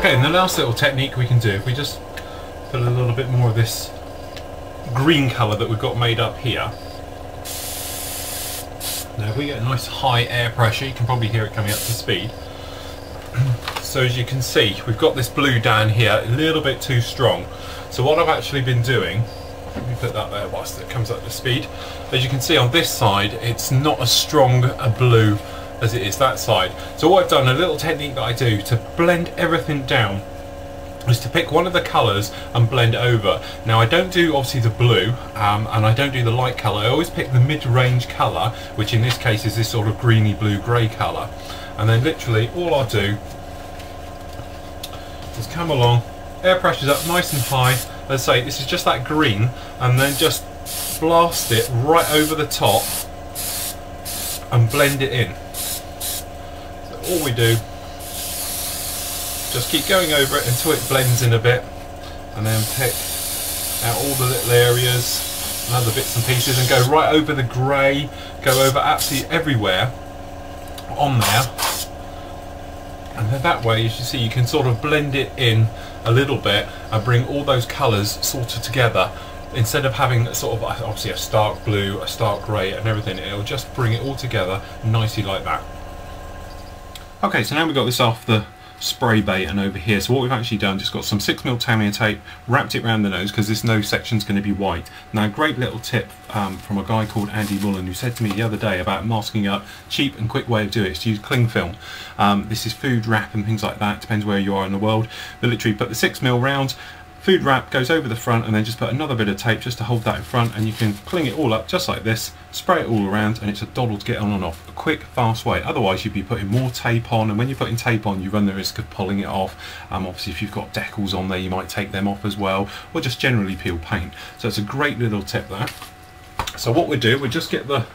Okay, and the last little technique we can do, if we just put a little bit more of this green colour that we've got made up here. Now if we get a nice high air pressure, you can probably hear it coming up to speed. So as you can see, we've got this blue down here, a little bit too strong. So what I've actually been doing, let me put that there whilst it comes up to speed. As you can see on this side, it's not as strong a blue as it is that side. So what I've done, a little technique that I do to blend everything down, is to pick one of the colours and blend over. Now I don't do obviously the blue and I don't do the light colour. I always pick the mid-range colour, which in this case is this sort of greeny blue grey colour, and then literally all I do is come along, air pressure's up nice and high, as I say, this is just that green, and then just blast it right over the top and blend it in. So all we do, just keep going over it until it blends in a bit, and then pick out all the little areas and other bits and pieces and go right over the grey, go over absolutely everywhere on there, and then that way, as you see, you can sort of blend it in a little bit and bring all those colours sort of together. Instead of having sort of obviously a stark blue, a stark grey and everything, it'll just bring it all together nicely like that. Okay, so now we've got this off the spray bait and over here, so what we've actually done, just got some 6mm Tamiya tape, wrapped it around the nose because this nose section is going to be white. Now, great little tip from a guy called Andy Mullen, who said to me the other day about masking up, cheap and quick way of doing it is to use cling film. This is food wrap and things like that, depends where you are in the world, but literally put the 6mm round, food wrap goes over the front, and then just put another bit of tape just to hold that in front, and you can cling it all up just like this, spray it all around, and it's a doddle to get on and off. A quick, fast way. Otherwise you'd be putting more tape on, and when you're putting tape on you run the risk of pulling it off. Obviously if you've got decals on there you might take them off as well, or just generally peel paint. So it's a great little tip there. So what we do, we just get the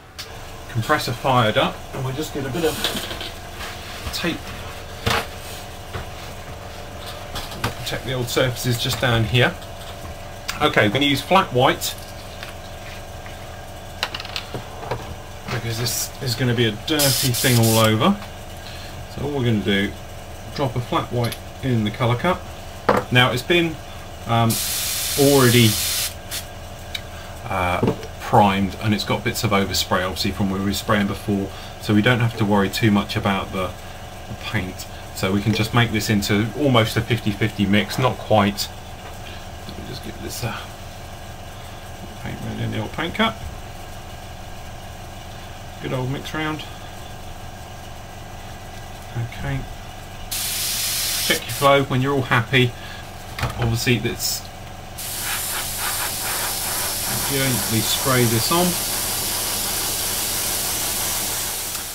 compressor fired up, and we just get a bit of tape. Protect the old surfaces just down here. Okay, we're going to use flat white because this is going to be a dirty thing all over. So all we're going to do, drop a flat white in the colour cup. Now it's been already primed, and it's got bits of overspray obviously from where we were spraying before, so we don't have to worry too much about the paint. So we can just make this into almost a 50-50 mix, not quite. Let me just get this paint ready in the old paint cup. Good old mix round. Okay. Check your flow when you're all happy. Obviously that's gently spray this on.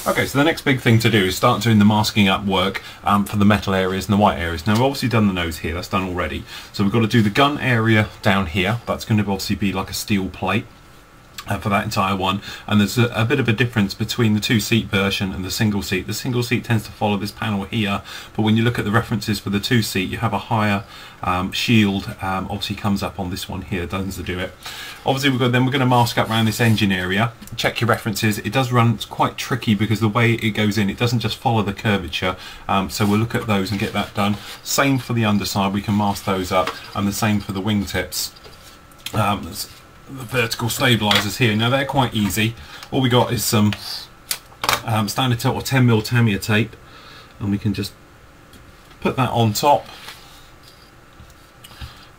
Okay, so the next big thing to do is start doing the masking up work for the metal areas and the white areas. Now we've obviously done the nose here, that's done already. So we've got to do the gun area down here. That's going to obviously be like a steel plate for that entire one. And there's a bit of a difference between the two-seat version and the single seat. The single seat tends to follow this panel here, but when you look at the references for the two-seat, you have a higher shield, obviously comes up on this one here, tends to do it. Obviously we're going to mask up around this engine area. Check your references. It does run, it's quite tricky because the way it goes in, it doesn't just follow the curvature, so we'll look at those and get that done. Same for the underside, we can mask those up, and the same for the wingtips. The vertical stabilizers here, now they're quite easy. All we got is some standard or 10mm Tamiya tape, and we can just put that on top,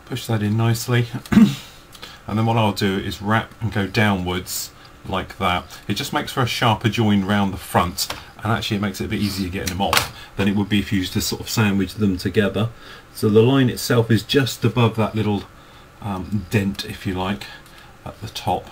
push that in nicely, and then what I'll do is wrap and go downwards like that. It just makes for a sharper join round the front, and actually it makes it a bit easier getting them off than it would be if you used to sort of sandwich them together. So the line itself is just above that little dent, if you like, at the top.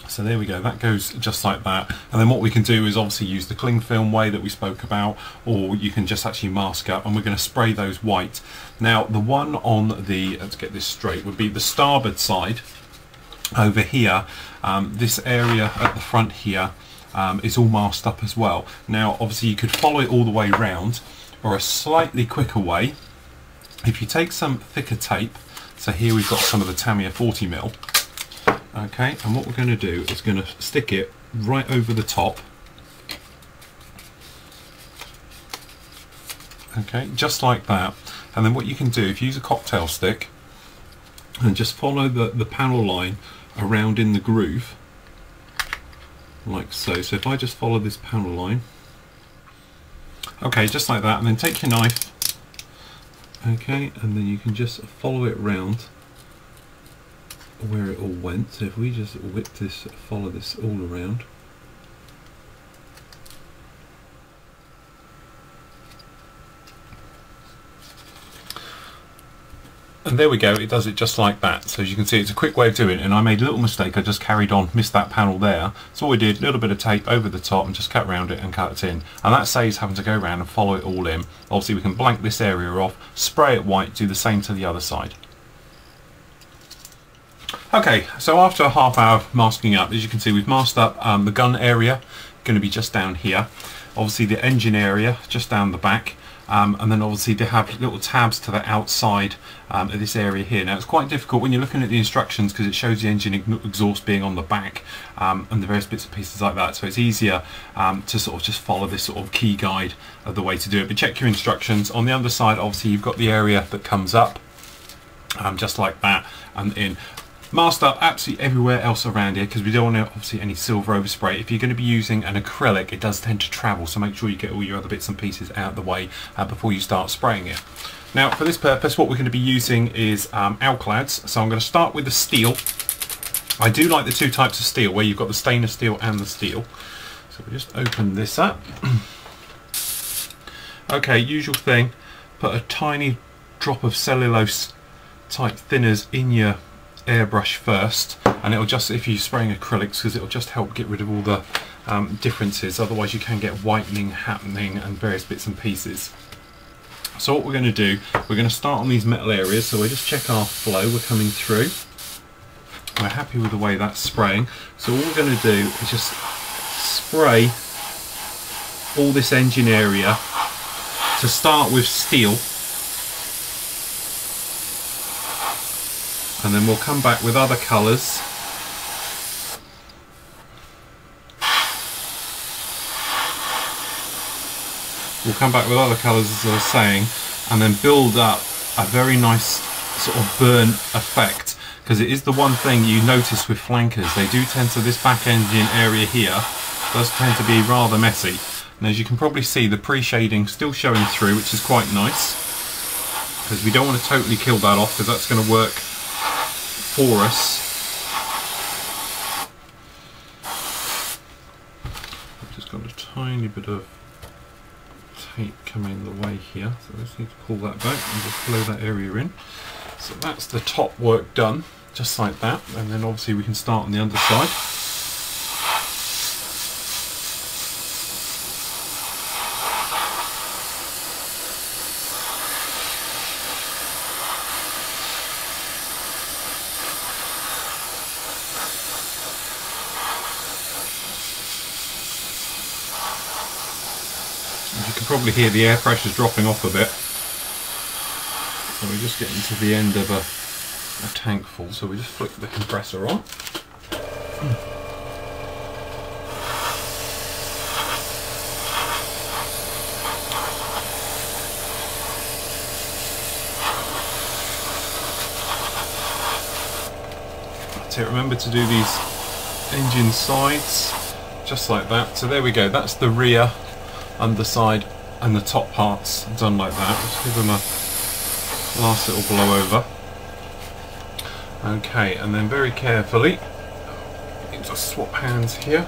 So there we go, that goes just like that. And then what we can do is obviously use the cling film way that we spoke about, or you can just actually mask up, and we're going to spray those white. Now the one on the, let's get this straight, would be the starboard side over here. This area at the front here is all masked up as well. Now obviously you could follow it all the way round, or a slightly quicker way, if you take some thicker tape. So here we've got some of the Tamiya 40mm. Okay, and what we're going to do is going to stick it right over the top. Okay, just like that. And then what you can do, if you use a cocktail stick and just follow the panel line around in the groove, like so. So if I just follow this panel line, okay, just like that, and then take your knife, okay, and then you can just follow it round where it all went. So if we just whip this, follow this all around, and there we go, it does it just like that. So as you can see, it's a quick way of doing it, and I made a little mistake, I just carried on, missed that panel there. So all we did, a little bit of tape over the top and just cut around it and cut it in. And that saves having to go around and follow it all in. Obviously we can blank this area off, spray it white, do the same to the other side. Okay, so after a half hour masking up, as you can see, we've masked up the gun area, going to be just down here. Obviously the engine area, just down the back. And then obviously they have little tabs to the outside of this area here. Now it's quite difficult when you're looking at the instructions because it shows the engine exhaust being on the back and the various bits and pieces like that, so it's easier to sort of just follow this sort of key guide of the way to do it. But check your instructions. On the underside, obviously you've got the area that comes up just like that, and in. Masked up absolutely everywhere else around here because we don't want obviously any silver overspray. If you're going to be using an acrylic, it does tend to travel, so make sure you get all your other bits and pieces out of the way before you start spraying it. Now for this purpose, what we're going to be using is alclads. So I'm going to start with the steel. I do like the two types of steel where you've got the stainless steel and the steel. So we just open this up. Okay, usual thing, put a tiny drop of cellulose type thinners in your airbrush first, and it'll just, if you're spraying acrylics, because it'll just help get rid of all the differences, otherwise you can get whitening happening and various bits and pieces. So what we're going to do, we're going to start on these metal areas, so we'll just check our flow, we're coming through, we're happy with the way that's spraying. So all we're going to do is just spray all this engine area, to start with steel, and then we'll come back with other colours. We'll come back with other colours, as I was saying, and then build up a very nice sort of burn effect, because it is the one thing you notice with flankers. They do tend to, this back engine area here does tend to be rather messy. And as you can probably see, the pre-shading still showing through, which is quite nice, because we don't want to totally kill that off, because that's going to work for us. I've just got a tiny bit of tape coming in the way here, so I just need to pull that back and just blow that area in. So that's the top work done, just like that, and then obviously we can start on the underside. You can probably hear the air pressure dropping off a bit. So we're just getting to the end of a tank full, so we just flick the compressor on. That's it, remember to do these engine sides, just like that. So there we go, that's the rear, underside and the top parts done like that. Let's give them a last little blow over. Okay, and then very carefully, just swap hands here.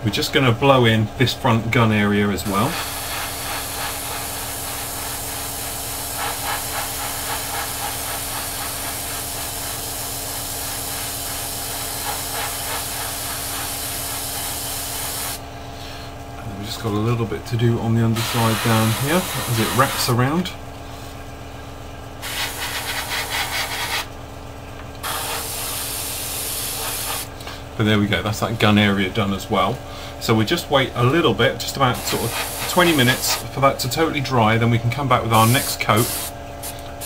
We're just going to blow in this front gun area as well. Got a little bit to do on the underside down here as it wraps around. But there we go, that's that gun area done as well. So we just wait a little bit, just about sort of 20 minutes for that to totally dry, then we can come back with our next coat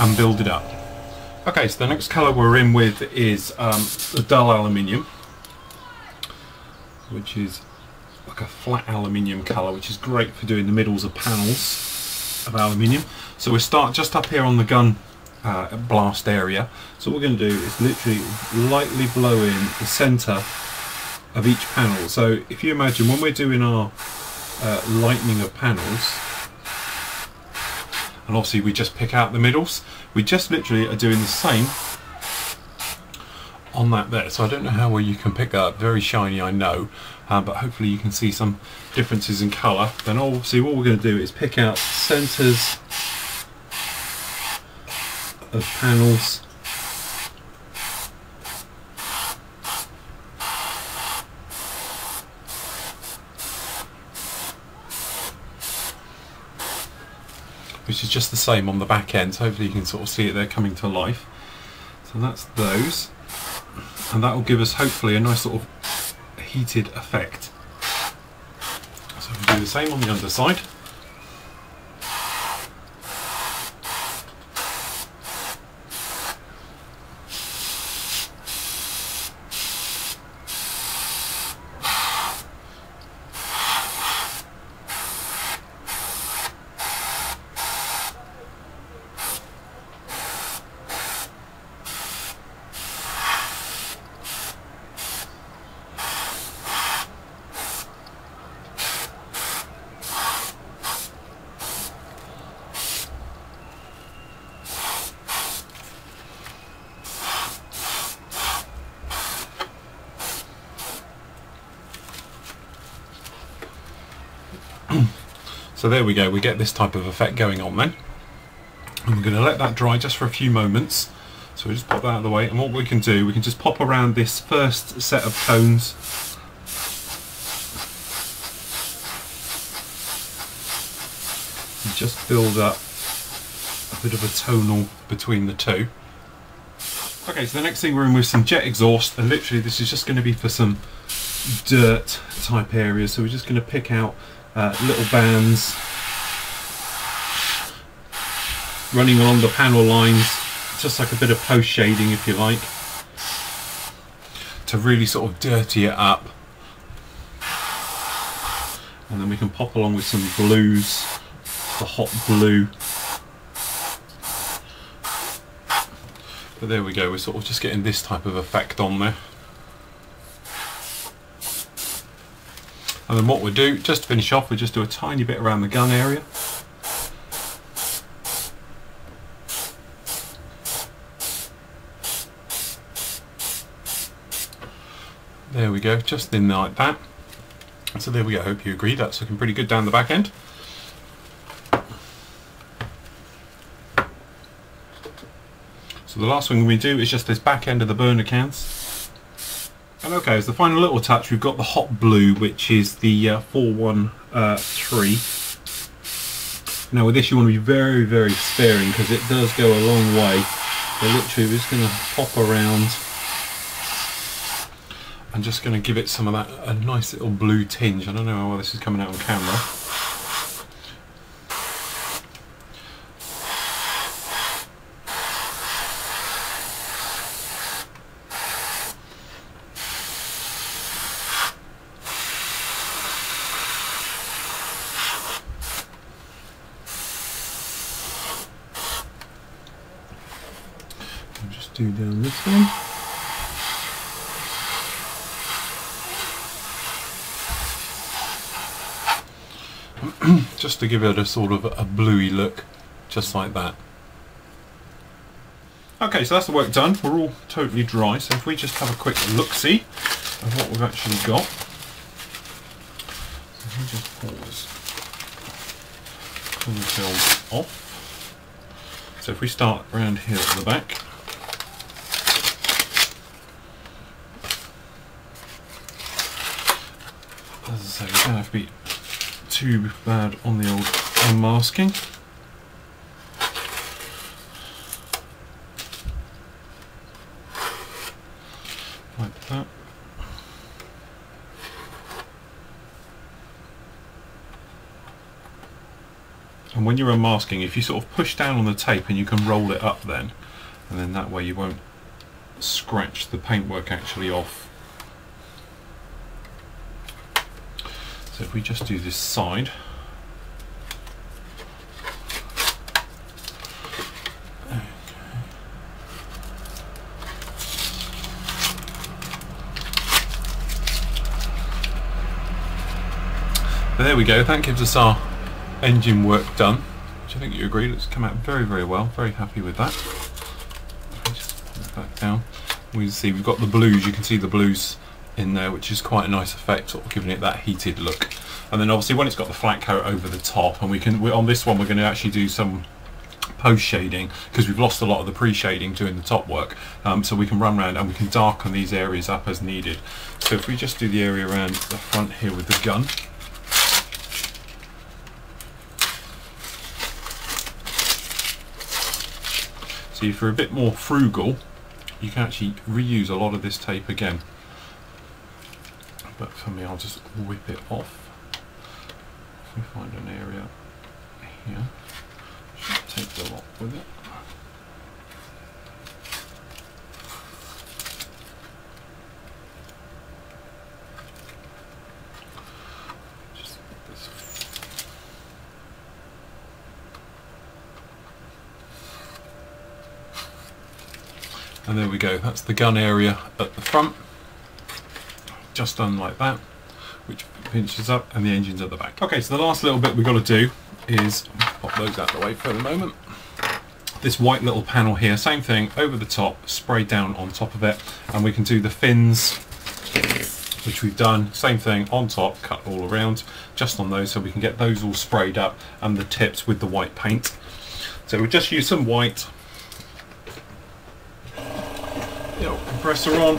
and build it up. Okay, so the next colour we're in with is the dull aluminium, which is like a flat aluminium colour, which is great for doing the middles of panels. of aluminium. So we start just up here on the gun blast area. So what we're going to do is literally lightly blow in the centre of each panel. So if you imagine when we're doing our lightning of panels, and obviously we just pick out the middles, we just literally are doing the same on that there. So I don't know how well you can pick that up, very shiny I know, but hopefully you can see some differences in colour. Then obviously what we're going to do is pick out centres of panels, which is just the same on the back end, so hopefully you can sort of see it there coming to life. So that's those, and that will give us hopefully a nice sort of heated effect. So we'll do the same on the underside. So there we go, we get this type of effect going on then. And we're going to let that dry just for a few moments. So we just pop that out of the way, and what we can do, we can just pop around this first set of cones. And just build up a bit of a tonal between the two. Okay, so the next thing we're in with some jet exhaust, and literally this is just going to be for some dirt type areas. So we're just going to pick out little bands running along the panel lines, just like a bit of post shading if you like, to really sort of dirty it up. And then we can pop along with some blues, the hot blue. But there we go, we're sort of just getting this type of effect on there. And then what we'll do, just to finish off, we'll just do a tiny bit around the gun area. There we go, just in like that. So there we go, I hope you agree, that's looking pretty good down the back end. So the last thing we do is just this back end of the burner cans. And okay, as the final little touch, we've got the hot blue, which is the 413. Now with this you want to be very, very sparing because it does go a long way. So literally we're just going to pop around and just going to give it some of that, a nice little blue tinge. I don't know how well this is coming out on camera. Just do down this one. Just to give it a sort of a bluey look, just like that. Okay, so that's the work done. We're all totally dry, so if we just have a quick look-see of what we've actually got. So if we just pause, pull the film off. So if we start around here at the back, as I say, we don't have to be too bad on the old unmasking. Like that. And when you're unmasking, if you sort of push down on the tape and you can roll it up then, and then that way you won't scratch the paintwork actually off. So if we just do this side, But there we go, that gives us our engine work done, which I think you agree, it's come out very, very well. Very happy with that. Just put it back down. We see we've got the blues, you can see the blues in there, which is quite a nice effect, sort of giving it that heated look. And then obviously when it's got the flat coat over the top, and on this one we're going to actually do some post shading, because we've lost a lot of the pre-shading doing the top work, so we can run around and we can darken these areas up as needed. So if we just do the area around the front here with the gun, so if you're a bit more frugal, you can actually reuse a lot of this tape again. But for me, I'll just whip it off. If we find an area here, should take the lot with it. Just this. And there we go, that's the gun area at the front, just done like that, which pinches up, and the engine's at the back. Okay, so the last little bit we've got to do is pop those out of the way for the moment. This white little panel here, same thing, over the top, spray down on top of it, and we can do the fins, which we've done, same thing, on top, cut all around, just on those, so we can get those all sprayed up, and the tips with the white paint. So we'll just use some white. Compressor on.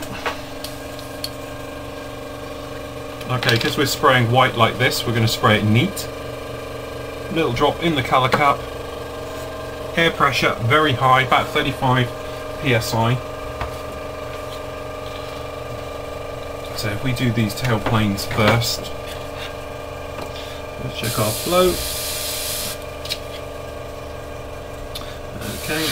Okay, because we're spraying white like this, we're going to spray it neat. Little drop in the colour cup. Air pressure very high, about 35 psi. So if we do these tail planes first, let's check our flow. Okay.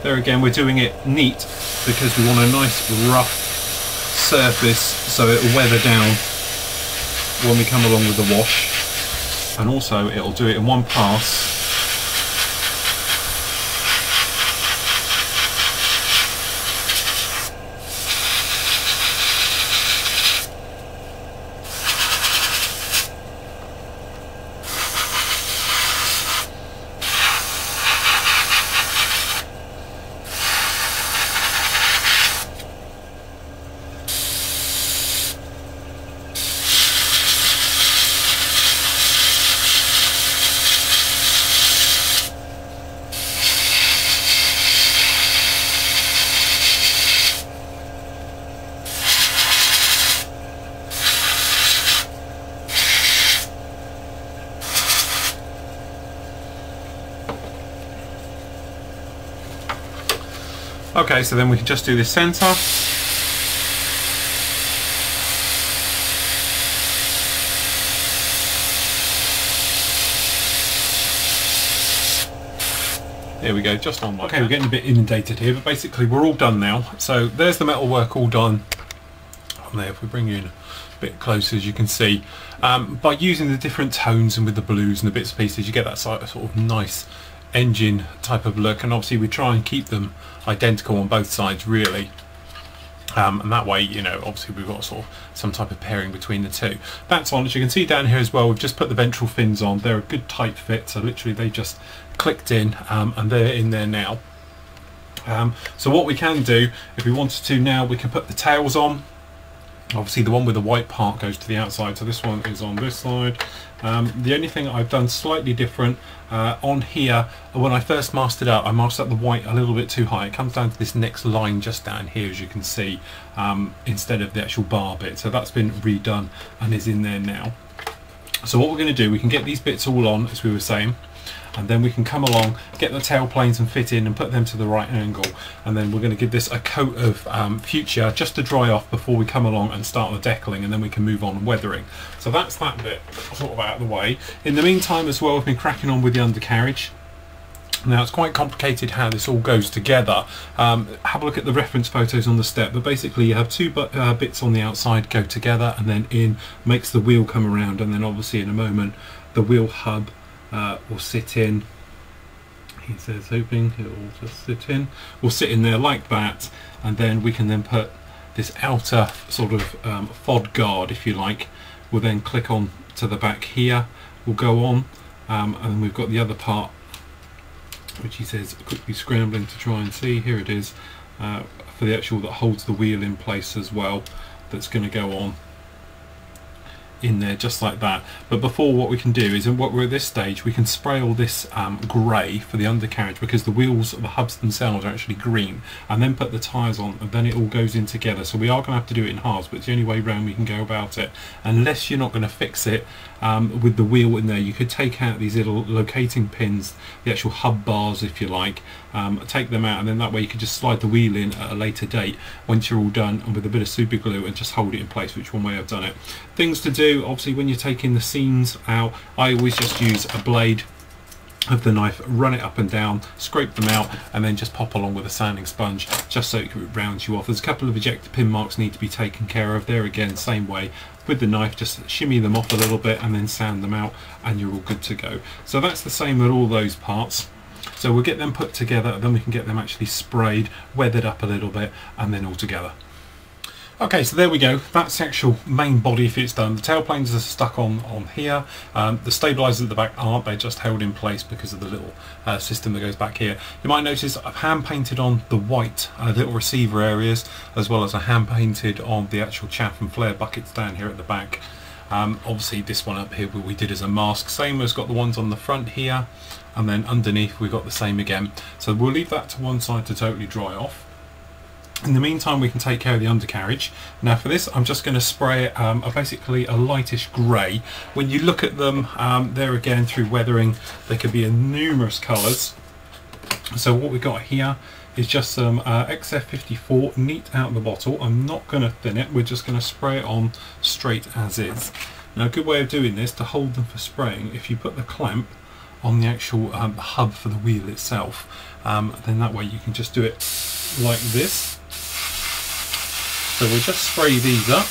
There again, we're doing it neat because we want a nice rough surface so it'll weather down when we come along with the wash, and also it'll do it in one pass. Okay, so then we can just do this centre. There we go, just on like that. We're getting a bit inundated here, but basically we're all done now. So there's the metal work all done on there. If we bring you in a bit closer, as you can see, by using the different tones and with the blues and the bits and pieces, you get that sort of nice engine type of look, and obviously we try and keep them identical on both sides really, and that way, you know, obviously we've got sort of some type of pairing between the two. That's on. As you can see down here as well, we've just put the ventral fins on. They're a good tight fit, so literally they just clicked in, and they're in there now. So what we can do, if we wanted to now, we can put the tails on. Obviously the one with the white part goes to the outside, so this one is on this side. The only thing I've done slightly different on here, when I first mastered up, I mastered up the white a little bit too high. It comes down to this next line just down here, as you can see, instead of the actual bar bit. So that's been redone and is in there now. So what we're going to do, we can get these bits all on, as we were saying, and then we can come along, get the tail planes and fit in and put them to the right angle, and then we're going to give this a coat of future just to dry off before we come along and start the decaling, and then we can move on weathering. So that's that bit sort of out of the way. In the meantime as well, we've been cracking on with the undercarriage. Now it's quite complicated how this all goes together. Have a look at the reference photos on the step, but basically you have two bits on the outside go together, and then in makes the wheel come around, and then obviously in a moment the wheel hub will sit in. He says hoping it will just sit in. We'll sit in there like that, and then we can then put this outer sort of FOD guard, if you like, will then click on to the back here, will go on, and then we've got the other part, which he says quickly scrambling to try and see. Here it is, for the actual that holds the wheel in place as well, that's going to go on in there just like that. But before, what we can do is, and what we're at this stage, we can spray all this grey for the undercarriage, because the wheels, the hubs themselves are actually green, and then put the tyres on, and then it all goes in together. So we are going to have to do it in halves, but it's the only way round we can go about it, unless you're not going to fix it with the wheel in there. You could take out these little locating pins, the actual hub bars if you like, take them out, and then that way you could just slide the wheel in at a later date once you're all done, and with a bit of super glue, and just hold it in place, which one way I've done it. Things to do, obviously, when you're taking the seams out, I always just use a blade of the knife, run it up and down, scrape them out, and then just pop along with a sanding sponge just so it rounds you off. There's a couple of ejector pin marks need to be taken care of. There again, same way with the knife, just shimmy them off a little bit and then sand them out, and you're all good to go. So that's the same with all those parts. So we'll get them put together, then we can get them actually sprayed, weathered up a little bit, and then all together. Okay, so there we go. That's the actual main body if it's done. The tailplanes are stuck on here. The stabilisers at the back aren't. They're just held in place because of the little system that goes back here. You might notice I've hand painted on the white little receiver areas, as well as I hand painted on the actual chaff and flare buckets down here at the back. Obviously this one up here we did as a mask, same as got the ones on the front here, and then underneath we've got the same again. So we'll leave that to one side to totally dry off. In the meantime, we can take care of the undercarriage. Now for this, I'm just going to spray it basically a lightish grey. When you look at them, there again, through weathering, they could be in numerous colours. So what we've got here is just some XF54 neat out of the bottle. I'm not going to thin it, we're just going to spray it on straight as is. Now a good way of doing this, to hold them for spraying, if you put the clamp on the actual hub for the wheel itself, then that way you can just do it like this. So we'll just spray these up.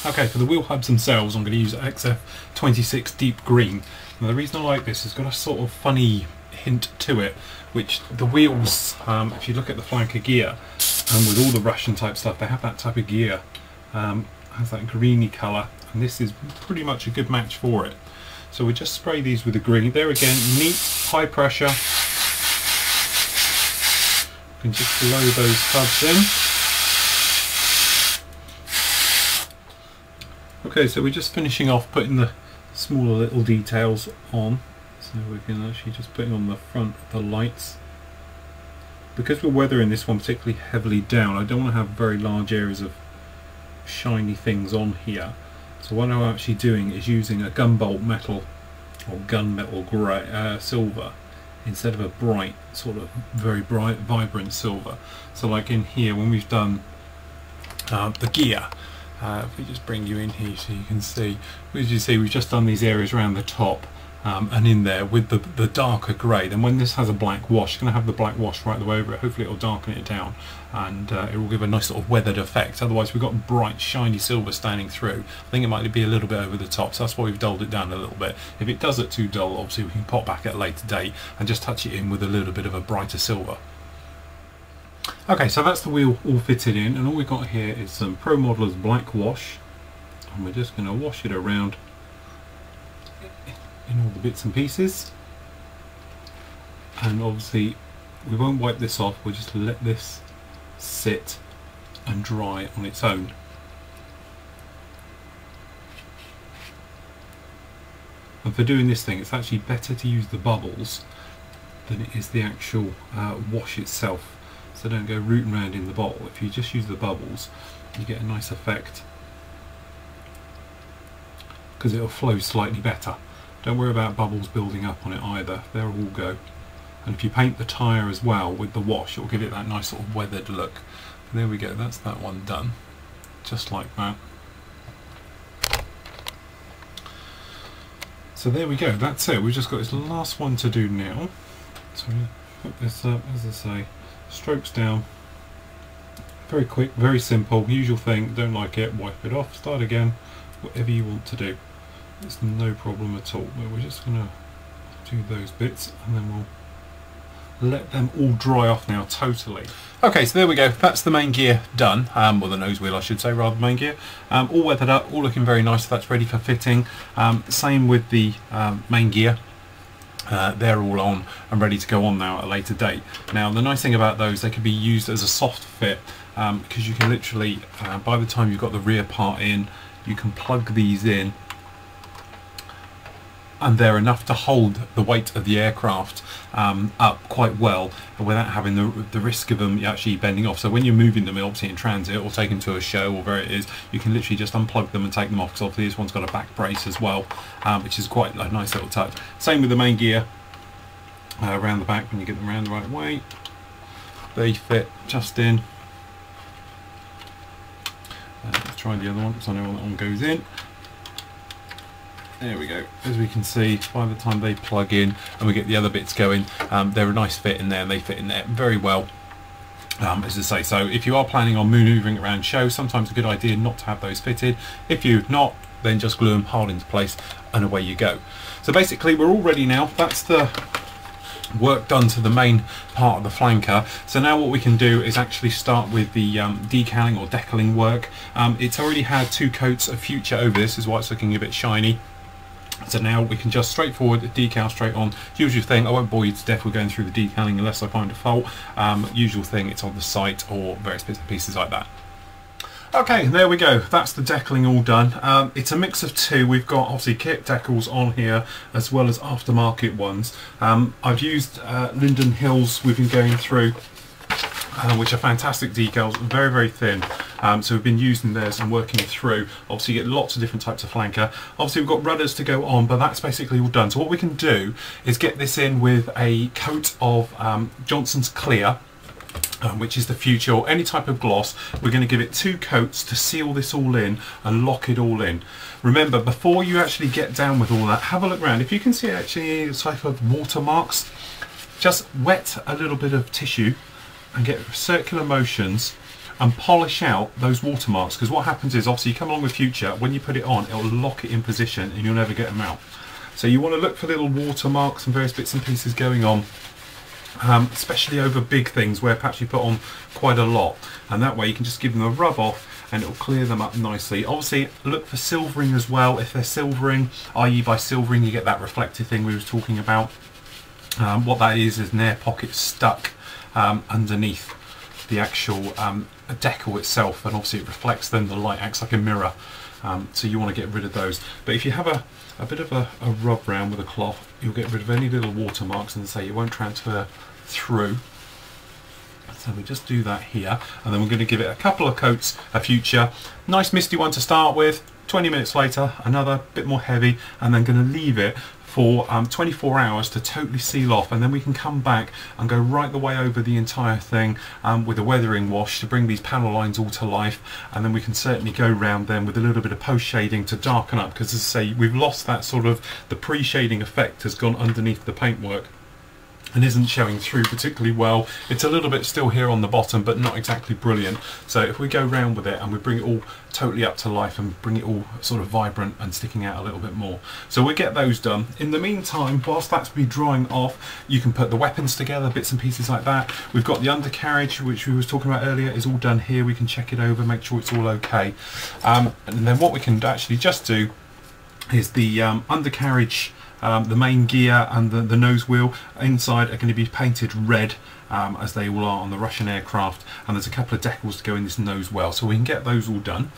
Okay, for the wheel hubs themselves, I'm going to use XF26 Deep Green. Now the reason I like this, it's got a sort of funny hint to it, which the wheels, if you look at the flanker gear, and with all the Russian type stuff, they have that type of gear, has that greeny colour, and this is pretty much a good match for it. So we just spray these with the green. There again, neat, high pressure. You can just blow those hubs in. Okay, so we're just finishing off putting the smaller little details on. So we can actually just put on the front of the lights. Because we're weathering this one particularly heavily down, I don't want to have very large areas of shiny things on here. So what I'm actually doing is using a gunbolt metal or gunmetal grey, silver, instead of a bright, sort of very bright, vibrant silver. So like in here, when we've done the gear, if we just bring you in here so you can see, as you see, we've just done these areas around the top, and in there with the darker grey. Then when this has a black wash, it's going to have the black wash right the way over it. Hopefully it will darken it down, and it will give a nice sort of weathered effect. Otherwise we've got bright shiny silver standing through. I think it might be a little bit over the top, so that's why we've dulled it down a little bit. If it does look too dull, obviously we can pop back at a later date and just touch it in with a little bit of a brighter silver. Okay, so that's the wheel all fitted in, and all we've got here is some Pro Modeller's black wash, and we're just going to wash it around in all the bits and pieces. And obviously we won't wipe this off, we'll just let this sit and dry on its own. And for doing this thing, it's actually better to use the bubbles than it is the actual wash itself. So don't go rooting around in the bottle. If you just use the bubbles, you get a nice effect, because it'll flow slightly better. Don't worry about bubbles building up on it either, they'll all go. And if you paint the tyre as well with the wash, it'll give it that nice sort of weathered look. And there we go, that's that one done, just like that. So there we go, that's it. We've just got this last one to do now. So put this up, as I say, strokes down, very quick, very simple, usual thing. Don't like it, wipe it off, start again, whatever you want to do. It's no problem at all. But we're just going to do those bits, and then we'll let them all dry off now totally. Okay, so there we go, that's the main gear done, or the nose wheel I should say, rather than main gear. All weathered up, all looking very nice, so that's ready for fitting. Same with the main gear. They're all on and ready to go on now at a later date. Now the nice thing about those, they can be used as a soft fit, because you can literally, by the time you've got the rear part in, you can plug these in and they're enough to hold the weight of the aircraft up quite well without having the risk of them actually bending off. So when you're moving them obviously in transit or taking to a show or where it is, you can literally just unplug them and take them off, because obviously this one's got a back brace as well, which is quite a nice little touch. Same with the main gear around the back. When you get them around the right way, they fit just in. Let's try the other one, because I know that one goes in. There we go. As we can see, by the time they plug in and we get the other bits going, they're a nice fit in there, and they fit in there very well, as I say. So if you are planning on manoeuvring around shows, sometimes a good idea not to have those fitted. If you're not, then just glue them hard into place and away you go. So basically we're all ready now. That's the work done to the main part of the flanker. So now what we can do is actually start with the decaling or decaling work. It's already had 2 coats of Future over this, is why it's looking a bit shiny. So now we can just straightforward decal straight on. Usual thing, I won't bore you to death with going through the decaling unless I find a fault. Usual thing, it's on the site or various bits and pieces like that. Okay, there we go, that's the decaling all done. It's a mix of 2. We've got obviously kit decals on here as well as aftermarket ones. I've used Linden Hills, we've been going through, which are fantastic decals, very, very thin. So we've been using theirs and working through. Obviously you get lots of different types of flanker. Obviously we've got rudders to go on, but that's basically all done. So what we can do is get this in with a coat of Johnson's Clear, which is the Future, or any type of gloss. We're going to give it 2 coats to seal this all in and lock it all in. Remember, before you actually get down with all that, have a look around. If you can see actually a type of watermarks, just wet a little bit of tissue and get circular motions and polish out those watermarks, because what happens is obviously you come along with Future, when you put it on it'll lock it in position and you'll never get them out. So you want to look for little watermarks and various bits and pieces going on, especially over big things where perhaps you put on quite a lot, and that way you can just give them a rub off and it'll clear them up nicely. Obviously look for silvering as well. If they're silvering, i.e. by silvering you get that reflective thing we were talking about. What that is an air pocket stuck underneath the actual decal itself, and obviously it reflects, then the light acts like a mirror, so you want to get rid of those. But if you have a bit of a rub round with a cloth, you'll get rid of any little watermarks, and say it won't transfer through. So we just do that here, and then we're going to give it a couple of coats of Future. Nice misty one to start with. 20 minutes later another bit more heavy, and then going to leave it for 24 hours to totally seal off, and then we can come back and go right the way over the entire thing with a weathering wash to bring these panel lines all to life, and then we can certainly go round them with a little bit of post shading to darken up, because as I say, we've lost that sort of, the pre-shading effect has gone underneath the paintwork and isn't showing through particularly well. It's a little bit still here on the bottom, but not exactly brilliant. So if we go round with it and we bring it all totally up to life and bring it all sort of vibrant and sticking out a little bit more, so we'll get those done. In the meantime, whilst that's be drying off, you can put the weapons together, bits and pieces like that. We've got the undercarriage, which we was talking about earlier, is all done here. We can check it over, make sure it's all okay, and then what we can actually just do is the undercarriage, the main gear and the nose wheel inside are going to be painted red, as they all are on the Russian aircraft, and there's a couple of decals to go in this nose well, so we can get those all done.